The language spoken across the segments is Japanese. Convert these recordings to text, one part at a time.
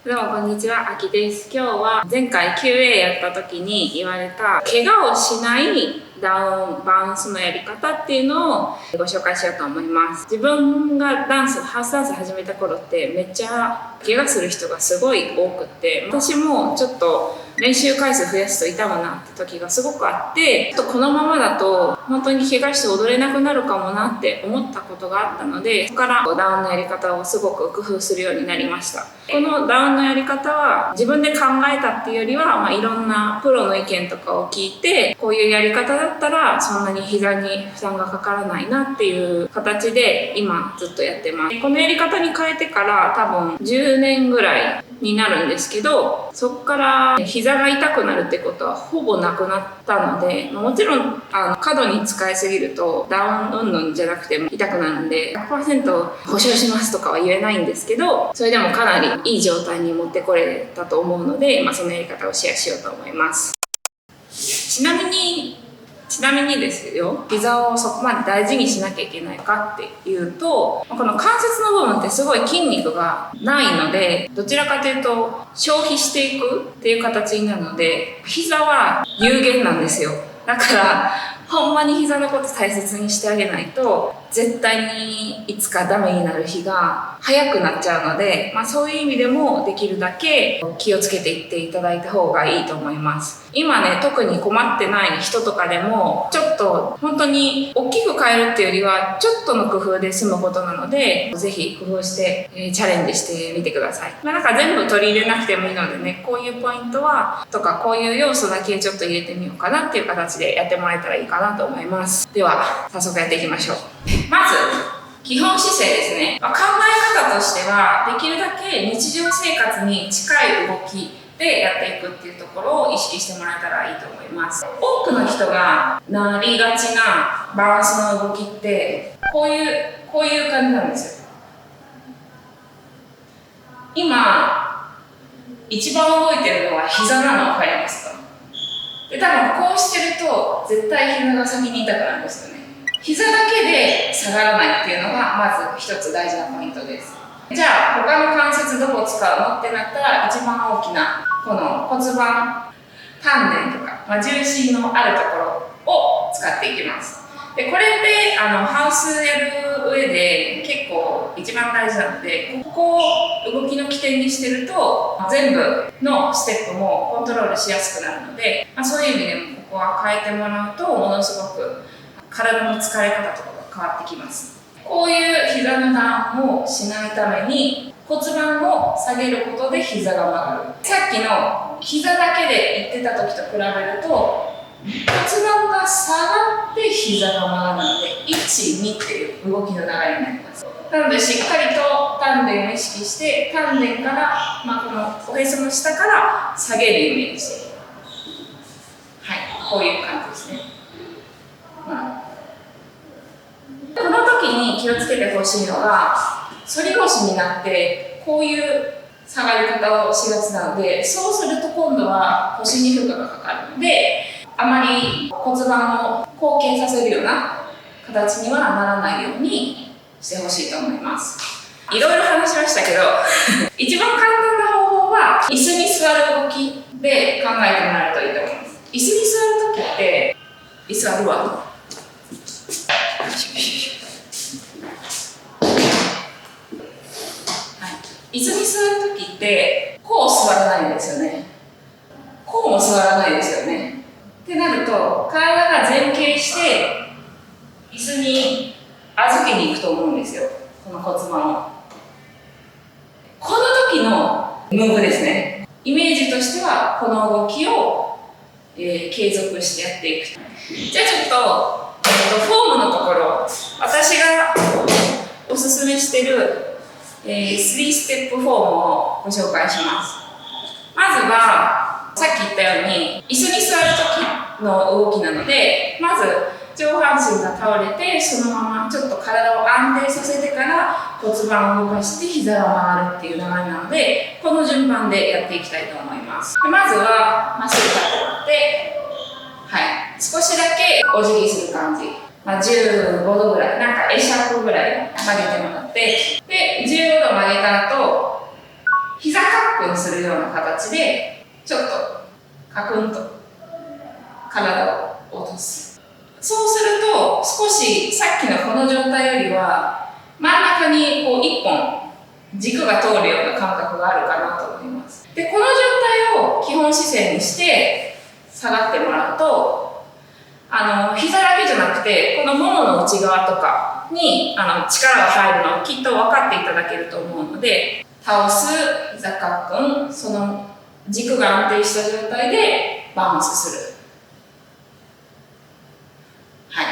どうもこんにちは、あきです。今日は前回 QA やった時に言われた怪我をしないバウンスのやり方っていうのをご紹介しようと思います。自分がハウスダンス始めた頃ってめっちゃ怪我する人がすごい多くって、私もちょっと練習回数増やすと痛むなって時がすごくあって、ちょっとこのままだと本当に怪我して踊れなくなるかもなって思ったことがあったので、そこからダウンのやり方をすごく工夫するようになりました。このダウンのやり方は自分で考えたっていうよりは、いろんなプロの意見とかを聞いて、こういうやり方だったらそんなに膝に負担がかからないなっていう形で今ずっとやってます。このやり方に変えてから多分10年ぐらいになるんですけど、そこから膝が痛くなるってことはほぼなくなったので、もちろん過度に使いすぎるとダウン云々じゃなくても痛くなるんで 100% 保証しますとかは言えないんですけど、それでもかなりいい状態に持ってこれたと思うので、そのやり方をシェアしようと思います。ちなみにですよ、膝をそこまで大事にしなきゃいけないかっていうと、この関節の部分ってすごい筋肉がないので、どちらかというと消費していくっていう形になるので、膝は有限なんですよ。だからほんまに膝のこと大切にしてあげないと、絶対にいつかダメになる日が早くなっちゃうので、そういう意味でもできるだけ気をつけていっていただいた方がいいと思います。今ね、特に困ってない人とかでも、ちょっと本当に大きく変えるっていうよりはちょっとの工夫で済むことなので、ぜひ工夫してチャレンジしてみてください。なんか全部取り入れなくてもいいのでね、こういうポイントはとかこういう要素だけちょっと入れてみようかなっていう形でやってもらえたらいいかなと思います。では早速やっていきましょう。まず基本姿勢ですね。考え方としては、できるだけ日常生活に近い動きでやっていくっていうところを意識してもらえたらいいと思います。多くの人がなりがちなバランスの動きってこういう感じなんですよ。今一番動いてるのは膝なの分かりますか？で、多分こうしてると絶対膝が先に痛くなるんですよね。膝だけで下がらないっていうのがまず一つ大事なポイントです。じゃあ他の関節どこ使うのってなったら、一番大きなこの骨盤丹田とか、重心のあるところを使っていきます。で、これってハウスやる上で結構一番大事なので、ここを動きの起点にしてると全部のステップもコントロールしやすくなるので、そういう意味でもここは変えてもらうとものすごく体の疲れ方とかが変わってきます。こういう膝のダウンをしないために骨盤を下げることで膝が曲がる。さっきの膝だけで言ってた時と比べると骨盤が下がって膝が曲がるので、1、2っていう動きの流れになります。なのでしっかりと丹田を意識して、丹田から、このおへその下から下げるイメージ。こういう感じですね。この時に気をつけてほしいのが、反り腰になってこういう下がり方をしがちなので、そうすると今度は腰に負荷がかかるので、あまり骨盤を後傾させるような形にはならないようにしてほしいと思います。いろいろ話しましたけど一番簡単な方法は椅子に座る動きで考えてもらえるといいと思います。椅子に座る時って座るわ。椅子に座る時ってこう座らないんですよね。こうも座らないですよね。ってなると体が前傾して椅子に預けに行くと思うんですよ、この骨盤を。この時のムーブですね。イメージとしてはこの動きを、継続してやっていく。じゃあちょっと、フォームのところ、私がおすすめしてる3ステップフォームをご紹介します。まずはさっき言ったように椅子に座る時の動きなので、まず上半身が倒れて、そのままちょっと体を安定させてから骨盤を動かして膝が曲がるっていう流れなので、この順番でやっていきたいと思います。で、まずはまっすぐ立ってもらって、少しだけお辞儀する感じ。15度ぐらい、なんか会釈ぐらい曲げてもらって、で、15度曲げた後、膝カッカックンするような形でちょっとカクンと体を落とす。そうすると少しさっきのこの状態よりは真ん中にこう一本軸が通るような感覚があるかなと思います。で、この状態を基本姿勢にして下がってもらうと、膝だけじゃなくてこのももの内側とかに力が入るのをきっと分かっていただけると思うので、倒す、膝カックン、その軸が安定した状態でバウンスする。はい。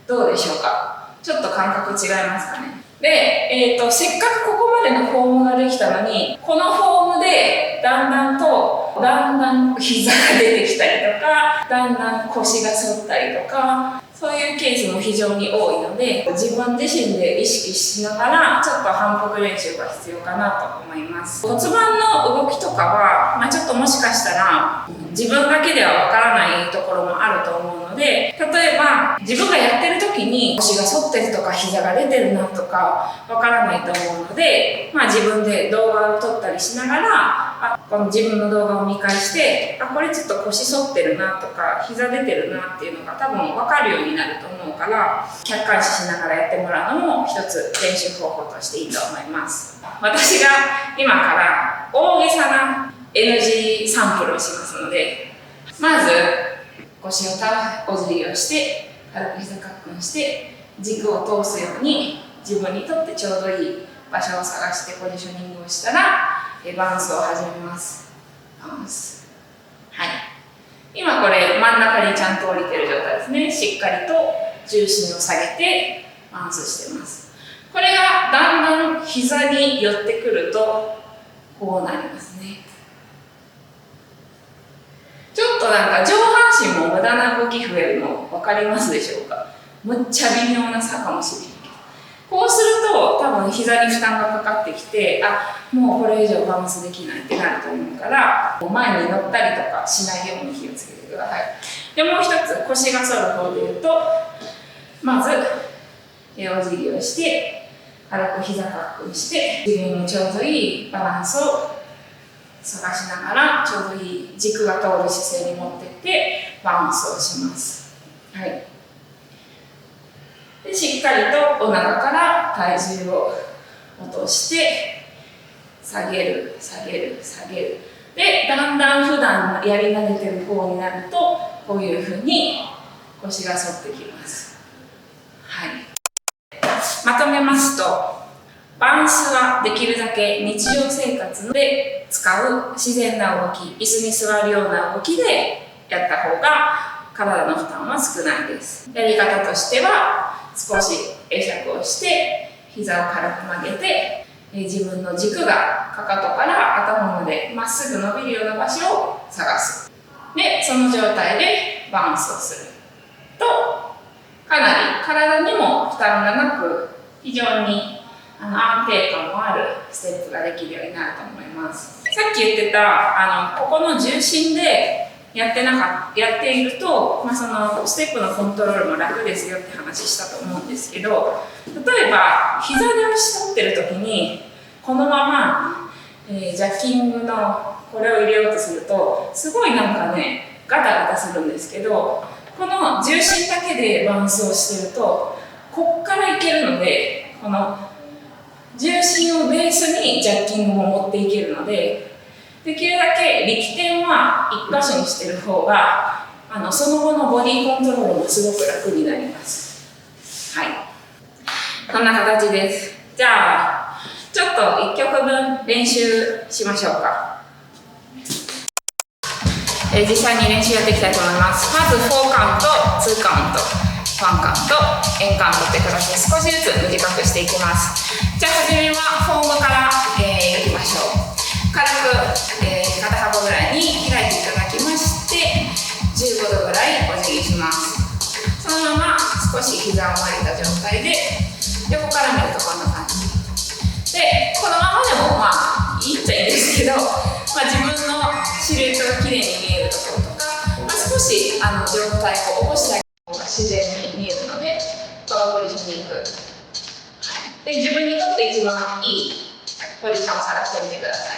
どうでしょうか。ちょっと感覚違いますかね。で、せっかくここまでのフォームができたのに、このフォームでだんだん膝が出てきたりとか、だんだん腰が反ったりとか、そういうケースも非常に多いので、自分自身で意識しながらちょっと反復練習が必要かなと思います。骨盤の動きとかは、ちょっともしかしたら自分だけではわからないところもあると思うので、例えば自分がやってる時に腰が反ってるとか膝が出てるなとかわからないと思うので、自分で動画を撮ったりしながら、この自分の動画を見返して、これちょっと腰反ってるなとか膝出てるなっていうのが多分わかるようになると思うから、客観視しながらやってもらうのも一つ練習方法としていいと思います。私が今から大げさな NG サンプルをしますので、まず腰をお辞儀をして軽く膝カックンして軸を通すように自分にとってちょうどいい場所を探してポジショニングをしたらバウンスを始めます。バウンス。はい。今これ真ん中にちゃんと降りてる状態ですね。しっかりと重心を下げてバウンスしてます。これがだんだん膝に寄ってくるとこうなりますね。ちょっとなんか上半身も無駄な動き増えるの分かりますでしょうか。むっちゃ微妙な差かもしれないけど、こうすると多分膝に負担がかかってきて、もうこれ以上バウンスできないってなると思うから、前に乗ったりとかしないように気をつけてください。で、もう一つ腰が反る方で言うと、まずお辞儀をして軽く膝カックンして自分のちょうどいいバランスを探しながらちょうどいい軸が通る姿勢に持っていってバウンスをします。はい。で、しっかりとお腹から体重を落として下げる下げる下げるで、だんだん普段やり慣れてる方になるとこういうふうに腰が反ってきます。はい。まとめますと、バウンスはできるだけ日常生活で使う自然な動き、椅子に座るような動きでやった方が体の負担は少ないです。やり方としては、少し会釈をして膝を軽く曲げて、自分の軸がかかとから頭までまっすぐ伸びるような場所を探す。で、その状態でバウンスをすると、かなり体にも負担がなく非常に安定感もあるステップができるようになると思います。さっき言ってたここの重心でやっていると、そのステップのコントロールも楽ですよって話したと思うんですけど、例えば膝で押し取ってる時にこのまま、ジャッキングのこれを入れようとするとすごいなんかねガタガタするんですけど、この重心だけでバウンスをしてるとこっからいけるので、この重心をベースにジャッキングも持っていけるので、できるだけ力点は一箇所にしてる方がその後のボディコントロールもすごく楽になります。はい、こんな形です。じゃあちょっと1曲分練習しましょうか。実際に練習やっていきたいと思います。まず4カウント、2カウント、1カウント、円カウントって形で少しずつ短くしていきます。じゃあ初めはフォームからいきましょう。軽く、肩幅ぐらいに開いていただきまして、15度ぐらいお辞儀します。そのまま少し膝を曲げた状態で、横から見るとこんな感じ。で、このままでもいいっちゃいいんですけど、自分のシルエットが綺麗に見えるところとか、少し上体を起こしてあげる方が自然に見えるので、このポジショニング。で、自分にとって一番いいポジションを探してみてください。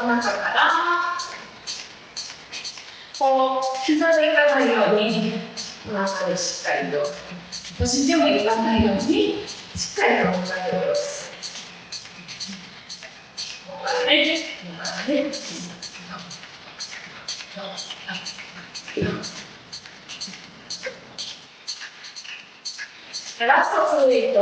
お腹からこう膝でいかないようにお腹にしっかりと腰でもいかないようにしっかりとお腹を下ろす。ラストツーと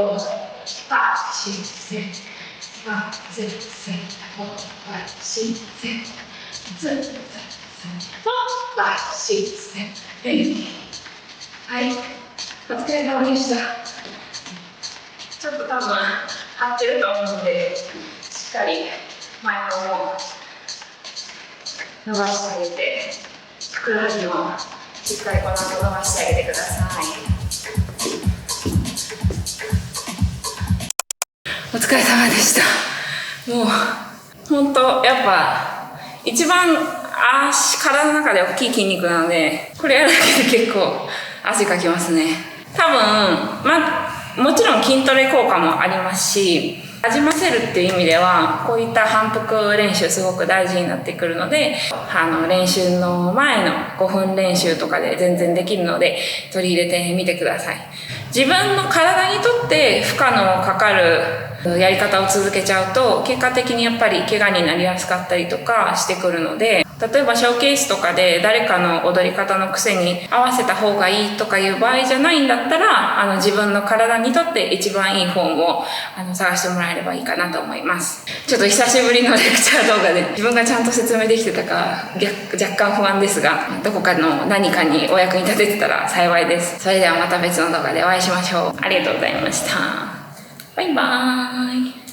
はい、お疲れ様でした。ちょっと多分張ってると思うので、しっかり前もも伸ばしてあげて、ふくらはぎもしっかりこの後伸ばしてあげてください。お疲れ様でした。もう本当やっぱ一番体の中で大きい筋肉なので、これやるだけで結構汗かきますね。多分もちろん筋トレ効果もありますし、なじませるっていう意味ではこういった反復練習すごく大事になってくるので、練習の前の5分練習とかで全然できるので取り入れてみてください。自分の体にとって負荷のかかるやり方を続けちゃうと結果的にやっぱり怪我になりやすかったりとかしてくるので、例えばショーケースとかで誰かの踊り方の癖に合わせた方がいいとかいう場合じゃないんだったら、自分の体にとって一番いいフォームを探してもらえればいいかなと思います。ちょっと久しぶりのレクチャー動画で自分がちゃんと説明できてたか若干不安ですが、どこかの何かにお役に立ててたら幸いです。それではまた別の動画でお会いしましょう。ありがとうございました。バイバーイ。